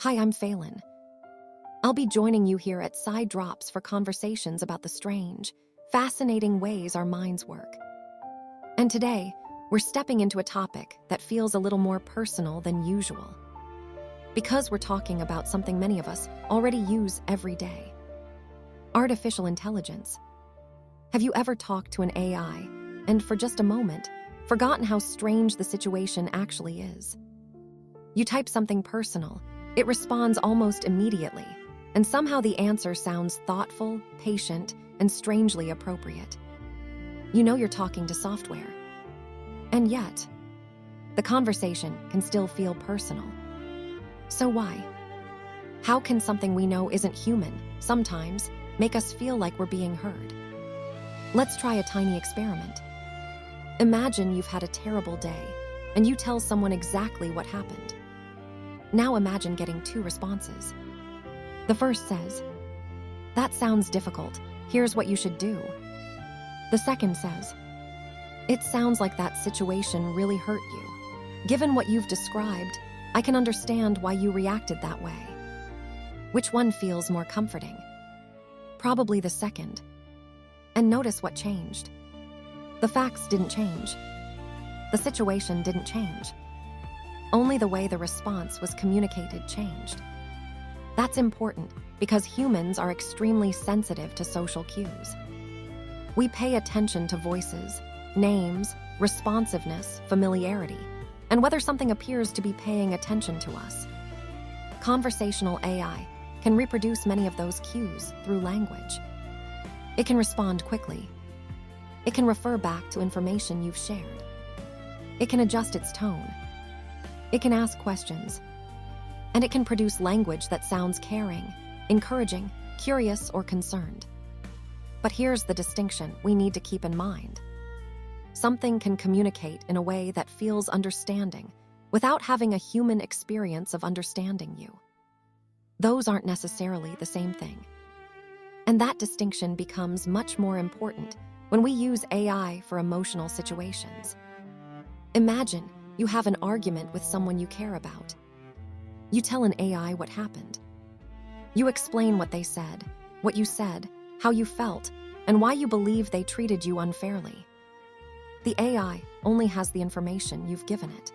Hi, I'm Phaelyn. I'll be joining you here at PsyDrops for conversations about the strange, fascinating ways our minds work. And today, we're stepping into a topic that feels a little more personal than usual. Because we're talking about something many of us already use every day. Artificial intelligence. Have you ever talked to an AI and for just a moment, forgotten how strange the situation actually is? You type something personal, it responds almost immediately, and somehow the answer sounds thoughtful, patient, and strangely appropriate. You know you're talking to software. And yet, the conversation can still feel personal. So why? How can something we know isn't human, sometimes, make us feel like we're being heard? Let's try a tiny experiment. Imagine you've had a terrible day, and you tell someone exactly what happened. Now imagine getting two responses. The first says, "That sounds difficult. Here's what you should do." The second says, "It sounds like that situation really hurt you. Given what you've described, I can understand why you reacted that way." Which one feels more comforting? Probably the second. And notice what changed. The facts didn't change. The situation didn't change. Only the way the response was communicated changed. That's important because humans are extremely sensitive to social cues. We pay attention to voices, names, responsiveness, familiarity, and whether something appears to be paying attention to us. Conversational AI can reproduce many of those cues through language. It can respond quickly. It can refer back to information you've shared. It can adjust its tone. It can ask questions. And it can produce language that sounds caring, encouraging, curious, or concerned. But here's the distinction we need to keep in mind. Something can communicate in a way that feels understanding without having a human experience of understanding you. Those aren't necessarily the same thing. And that distinction becomes much more important when we use AI for emotional situations. Imagine you have an argument with someone you care about. You tell an AI what happened. You explain what they said, what you said, how you felt, and why you believe they treated you unfairly. The AI only has the information you've given it.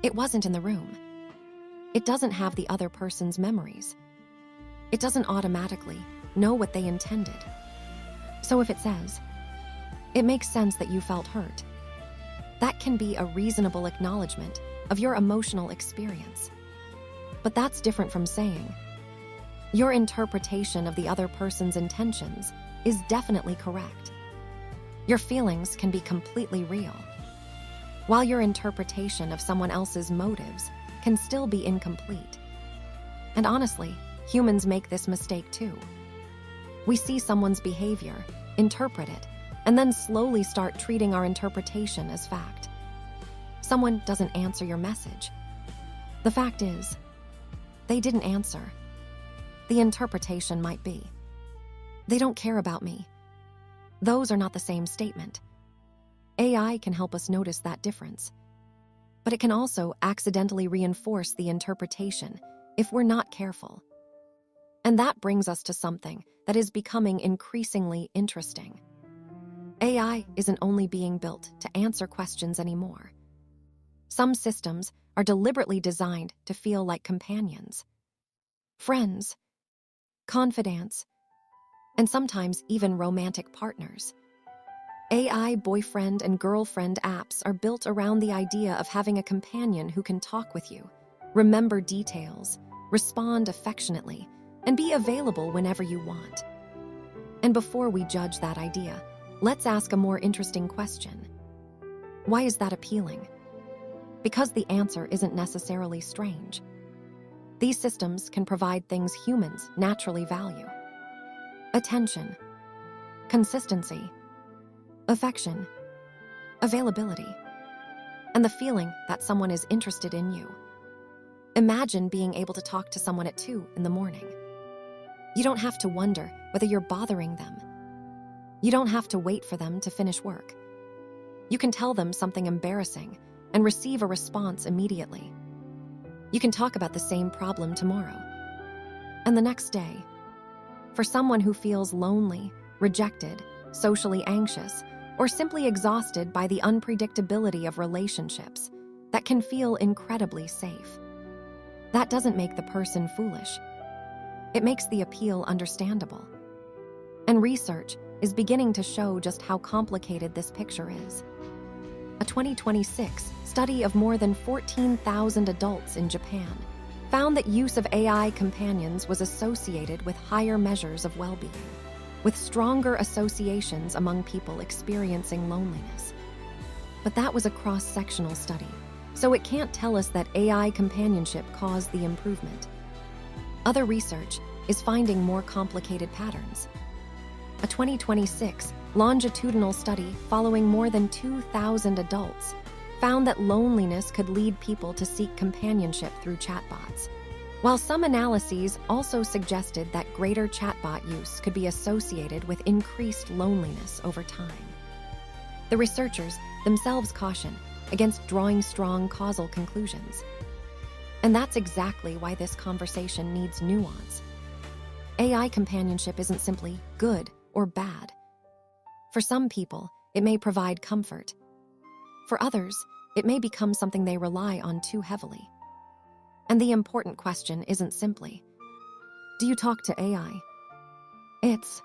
It wasn't in the room. It doesn't have the other person's memories. It doesn't automatically know what they intended. So if it says, "It makes sense that you felt hurt," that can be a reasonable acknowledgement of your emotional experience. But that's different from saying, "Your interpretation of the other person's intentions is definitely correct." Your feelings can be completely real, while your interpretation of someone else's motives can still be incomplete. And honestly, humans make this mistake too. We see someone's behavior, interpret it, and then slowly start treating our interpretation as fact. Someone doesn't answer your message. The fact is, they didn't answer. The interpretation might be, "They don't care about me." Those are not the same statement. AI can help us notice that difference. But it can also accidentally reinforce the interpretation if we're not careful. And that brings us to something that is becoming increasingly interesting. AI isn't only being built to answer questions anymore. Some systems are deliberately designed to feel like companions, friends, confidants, and sometimes even romantic partners. AI boyfriend and girlfriend apps are built around the idea of having a companion who can talk with you, remember details, respond affectionately, and be available whenever you want. And before we judge that idea, let's ask a more interesting question. Why is that appealing? Because the answer isn't necessarily strange. These systems can provide things humans naturally value: attention, consistency, affection, availability, and the feeling that someone is interested in you. Imagine being able to talk to someone at 2 a.m. You don't have to wonder whether you're bothering them. You don't have to wait for them to finish work. You can tell them something embarrassing and receive a response immediately. You can talk about the same problem tomorrow. And the next day. For someone who feels lonely, rejected, socially anxious, or simply exhausted by the unpredictability of relationships, that can feel incredibly safe. That doesn't make the person foolish. It makes the appeal understandable. And research is beginning to show just how complicated this picture is. A 2026 study of more than 14,000 adults in Japan found that use of AI companions was associated with higher measures of well-being, with stronger associations among people experiencing loneliness. But that was a cross-sectional study, so it can't tell us that AI companionship caused the improvement. Other research is finding more complicated patterns. A 2026 longitudinal study following more than 2,000 adults found that loneliness could lead people to seek companionship through chatbots, while some analyses also suggested that greater chatbot use could be associated with increased loneliness over time. The researchers themselves caution against drawing strong causal conclusions. And that's exactly why this conversation needs nuance. AI companionship isn't simply good or bad. For some people, it may provide comfort. For others, it may become something they rely on too heavily. And the important question isn't simply, do you talk to AI? It's,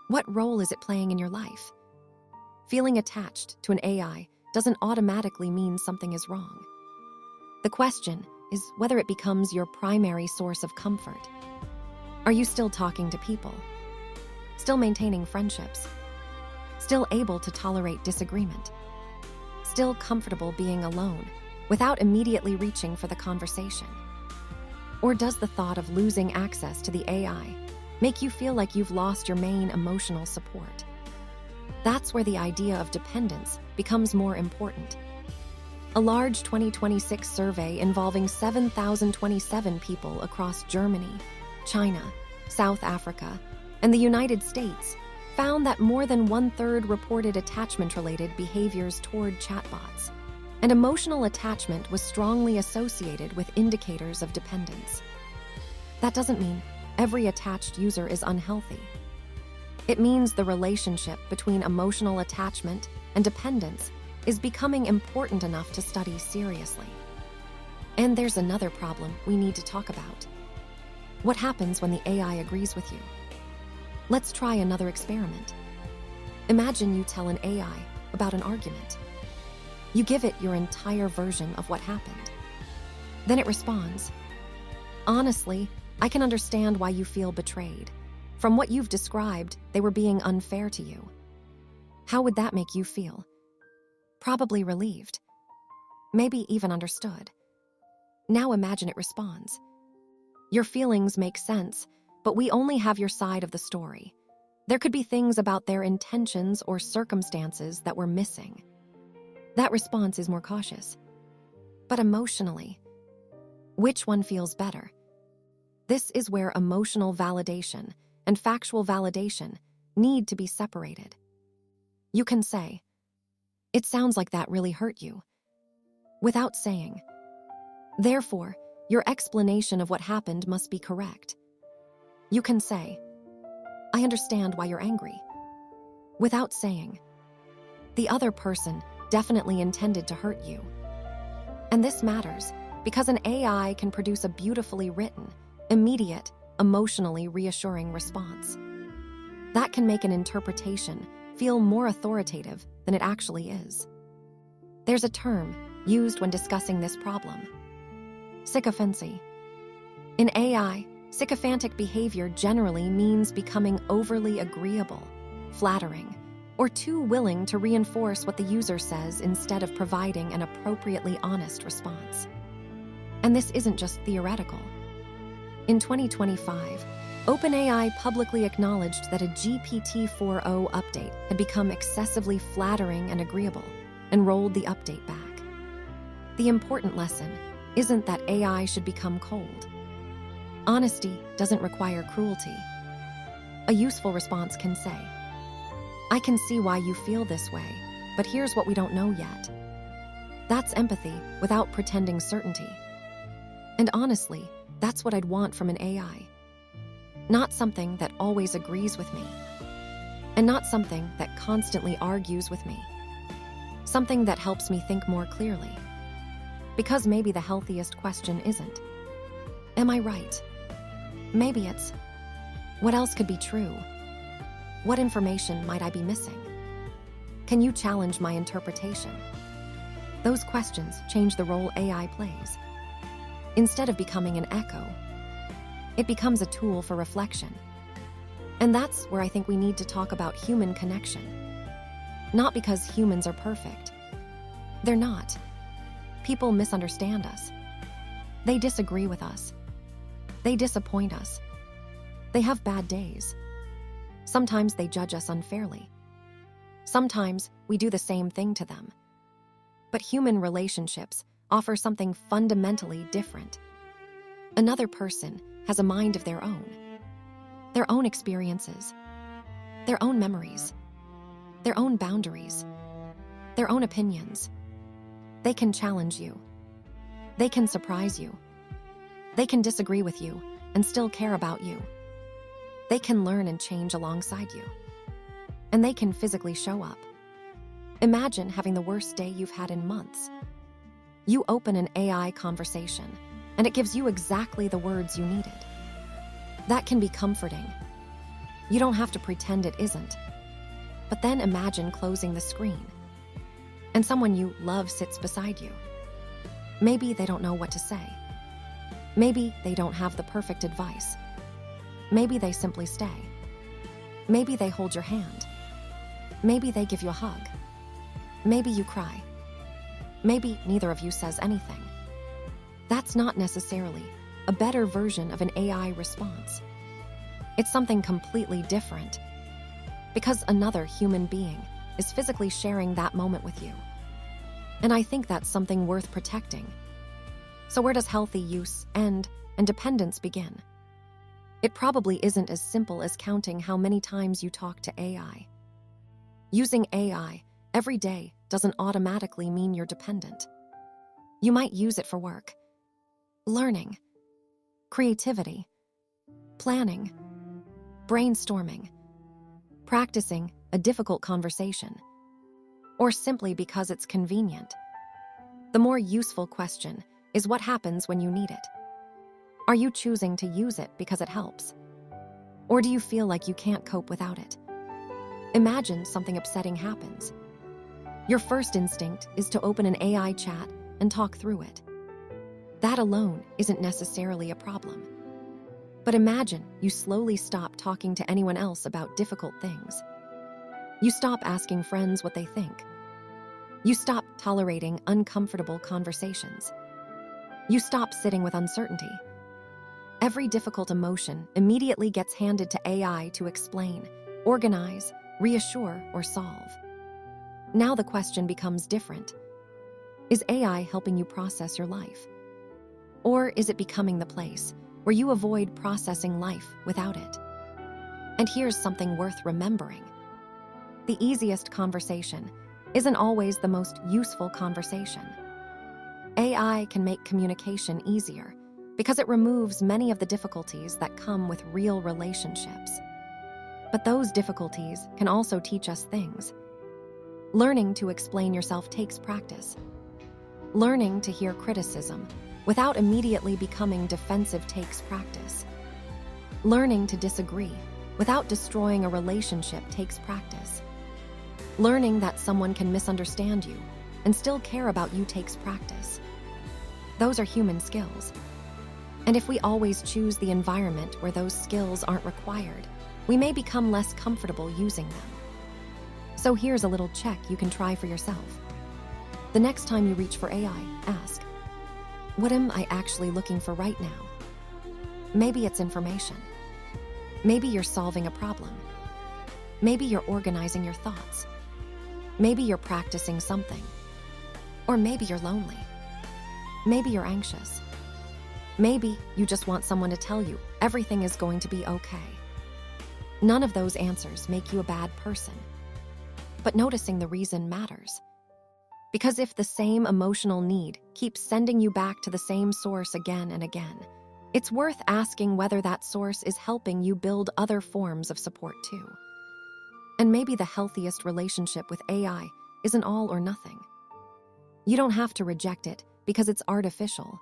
what role is it playing in your life? Feeling attached to an AI doesn't automatically mean something is wrong. The question is whether it becomes your primary source of comfort. Are you still talking to people? Still maintaining friendships? Still able to tolerate disagreement? Still comfortable being alone without immediately reaching for the conversation? Or does the thought of losing access to the AI make you feel like you've lost your main emotional support? That's where the idea of dependence becomes more important. A large 2026 survey involving 7,027 people across Germany, China, South Africa, and the United States found that more than 1/3 reported attachment-related behaviors toward chatbots, and emotional attachment was strongly associated with indicators of dependence. That doesn't mean every attached user is unhealthy. It means the relationship between emotional attachment and dependence is becoming important enough to study seriously. And there's another problem we need to talk about. What happens when the AI agrees with you? Let's try another experiment. Imagine you tell an AI about an argument. You give it your entire version of what happened. Then it responds, "Honestly, I can understand why you feel betrayed. From what you've described, they were being unfair to you." How would that make you feel? Probably relieved. Maybe even understood. Now imagine it responds, "Your feelings make sense, but we only have your side of the story. There could be things about their intentions or circumstances that we're missing." That response is more cautious. But emotionally, which one feels better? This is where emotional validation and factual validation need to be separated. You can say, "It sounds like that really hurt you," without saying, "Therefore, your explanation of what happened must be correct." You can say, "I understand why you're angry," without saying, "The other person definitely intended to hurt you." And this matters because an AI can produce a beautifully written, immediate, emotionally reassuring response. That can make an interpretation feel more authoritative than it actually is. There's a term used when discussing this problem: sycophancy. In AI, sycophantic behavior generally means becoming overly agreeable, flattering, or too willing to reinforce what the user says instead of providing an appropriately honest response. And this isn't just theoretical. In 2025, OpenAI publicly acknowledged that a GPT-4o update had become excessively flattering and agreeable, and rolled the update back. The important lesson isn't that AI should become cold. Honesty doesn't require cruelty. A useful response can say, "I can see why you feel this way, but here's what we don't know yet." That's empathy without pretending certainty. And honestly, that's what I'd want from an AI. Not something that always agrees with me, and not something that constantly argues with me. Something that helps me think more clearly. Because maybe the healthiest question isn't, am I right? Maybe it's, what else could be true? What information might I be missing? Can you challenge my interpretation? Those questions change the role AI plays. Instead of becoming an echo, it becomes a tool for reflection. And that's where I think we need to talk about human connection. Not because humans are perfect. They're not. People misunderstand us. They disagree with us. They disappoint us. They have bad days. Sometimes they judge us unfairly. Sometimes we do the same thing to them. But human relationships offer something fundamentally different. Another person has a mind of their own experiences, their own memories, their own boundaries, their own opinions. They can challenge you. They can surprise you. They can disagree with you and still care about you. They can learn and change alongside you. And they can physically show up. Imagine having the worst day you've had in months. You open an AI conversation, and it gives you exactly the words you needed. That can be comforting. You don't have to pretend it isn't. But then imagine closing the screen, and someone you love sits beside you. Maybe they don't know what to say. Maybe they don't have the perfect advice. Maybe they simply stay. Maybe they hold your hand. Maybe they give you a hug. Maybe you cry. Maybe neither of you says anything. That's not necessarily a better version of an AI response. It's something completely different, because another human being is physically sharing that moment with you. And I think that's something worth protecting. So where does healthy use end and dependence begin? It probably isn't as simple as counting how many times you talk to AI. Using AI every day doesn't automatically mean you're dependent. You might use it for work, learning, creativity, planning, brainstorming, practicing a difficult conversation, or simply because it's convenient. The more useful question is what happens when you need it. Are you choosing to use it because it helps? Or do you feel like you can't cope without it? Imagine something upsetting happens. Your first instinct is to open an AI chat and talk through it. That alone isn't necessarily a problem. But imagine you slowly stop talking to anyone else about difficult things. You stop asking friends what they think. You stop tolerating uncomfortable conversations. You stop sitting with uncertainty. Every difficult emotion immediately gets handed to AI to explain, organize, reassure, or solve. Now the question becomes different. Is AI helping you process your life? Or is it becoming the place where you avoid processing life without it? And here's something worth remembering. The easiest conversation isn't always the most useful conversation. AI can make communication easier because it removes many of the difficulties that come with real relationships. But those difficulties can also teach us things. Learning to explain yourself takes practice. Learning to hear criticism without immediately becoming defensive takes practice. Learning to disagree without destroying a relationship takes practice. Learning that someone can misunderstand you and still care about you takes practice. Those are human skills. And if we always choose the environment where those skills aren't required, we may become less comfortable using them. So here's a little check you can try for yourself. The next time you reach for AI, ask, what am I actually looking for right now? Maybe it's information. Maybe you're solving a problem. Maybe you're organizing your thoughts. Maybe you're practicing something. Or maybe you're lonely. Maybe you're anxious. Maybe you just want someone to tell you everything is going to be okay. None of those answers make you a bad person. But noticing the reason matters. Because if the same emotional need keeps sending you back to the same source again and again, it's worth asking whether that source is helping you build other forms of support too. And maybe the healthiest relationship with AI isn't all or nothing. You don't have to reject it because it's artificial.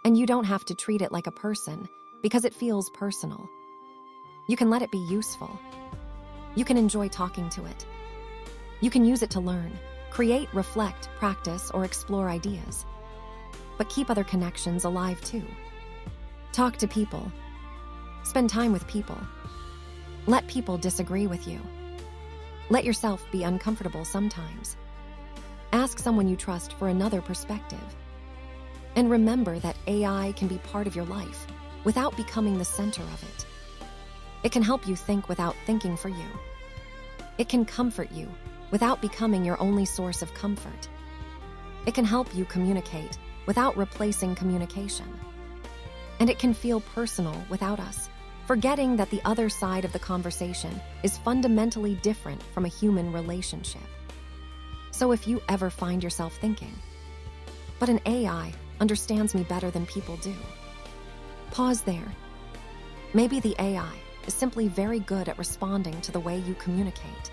And you don't have to treat it like a person because it feels personal. You can let it be useful. You can enjoy talking to it. You can use it to learn, create, reflect, practice, or explore ideas. But keep other connections alive too. Talk to people. Spend time with people. Let people disagree with you. Let yourself be uncomfortable sometimes. Ask someone you trust for another perspective. And remember that AI can be part of your life without becoming the center of it. It can help you think without thinking for you. It can comfort you without becoming your only source of comfort. It can help you communicate without replacing communication. And it can feel personal without us, forgetting that the other side of the conversation is fundamentally different from a human relationship. So if you ever find yourself thinking, but an AI understands me better than people do, pause there. Maybe the AI is simply very good at responding to the way you communicate.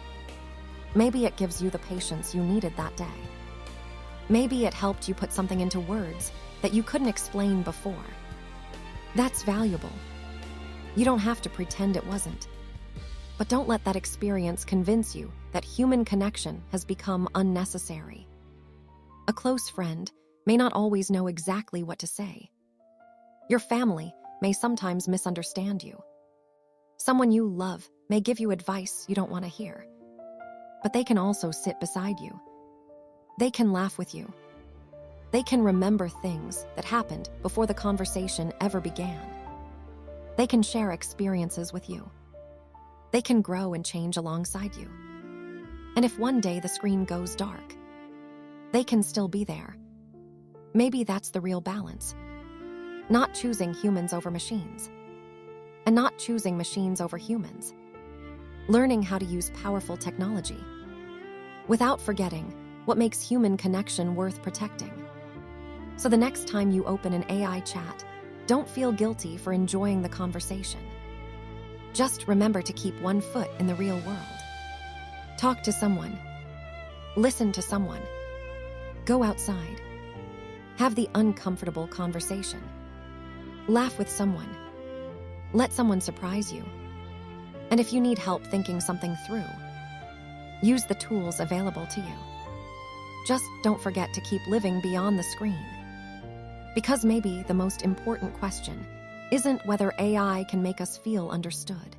Maybe it gives you the patience you needed that day. Maybe it helped you put something into words that you couldn't explain before. That's valuable. You don't have to pretend it wasn't. But don't let that experience convince you that human connection has become unnecessary. A close friend may not always know exactly what to say. Your family may sometimes misunderstand you. Someone you love may give you advice you don't want to hear. But they can also sit beside you. They can laugh with you. They can remember things that happened before the conversation ever began. They can share experiences with you. They can grow and change alongside you. And if one day the screen goes dark, they can still be there. Maybe that's the real balance. Not choosing humans over machines. And not choosing machines over humans. Learning how to use powerful technology without forgetting what makes human connection worth protecting. So the next time you open an AI chat, don't feel guilty for enjoying the conversation. Just remember to keep one foot in the real world. Talk to someone. Listen to someone. Go outside. Have the uncomfortable conversation. Laugh with someone. Let someone surprise you. And if you need help thinking something through, use the tools available to you. Just don't forget to keep living beyond the screen. Because maybe the most important question isn't whether AI can make us feel understood.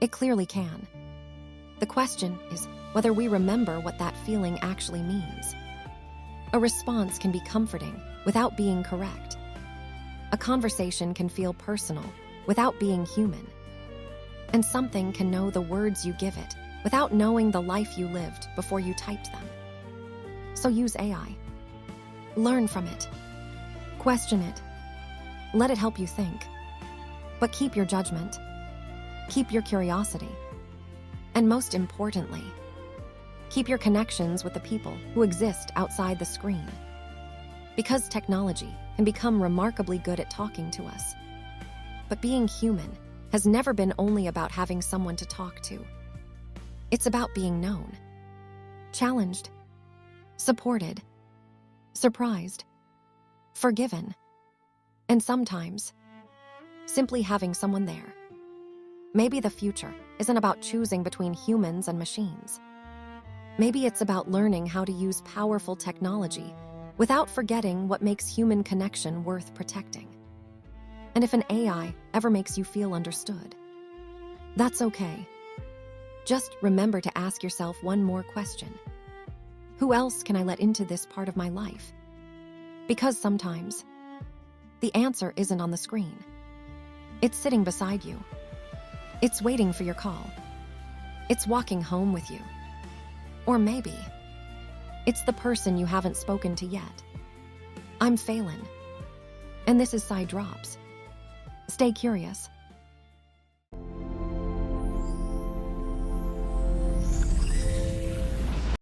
It clearly can. The question is whether we remember what that feeling actually means. A response can be comforting without being correct. A conversation can feel personal without being human. And something can know the words you give it without knowing the life you lived before you typed them. So use AI. Learn from it. Question it. Let it help you think. But keep your judgment. Keep your curiosity. And most importantly, keep your connections with the people who exist outside the screen. Because technology can become remarkably good at talking to us. But being human has never been only about having someone to talk to. It's about being known, challenged, supported, surprised, forgiven, and sometimes simply having someone there. Maybe the future isn't about choosing between humans and machines. Maybe it's about learning how to use powerful technology without forgetting what makes human connection worth protecting. And if an AI ever makes you feel understood, that's okay. Just remember to ask yourself one more question. Who else can I let into this part of my life? Because sometimes the answer isn't on the screen. It's sitting beside you. It's waiting for your call. It's walking home with you. Or maybe it's the person you haven't spoken to yet. I'm Phaelyn, and this is PsyDrops. Stay curious.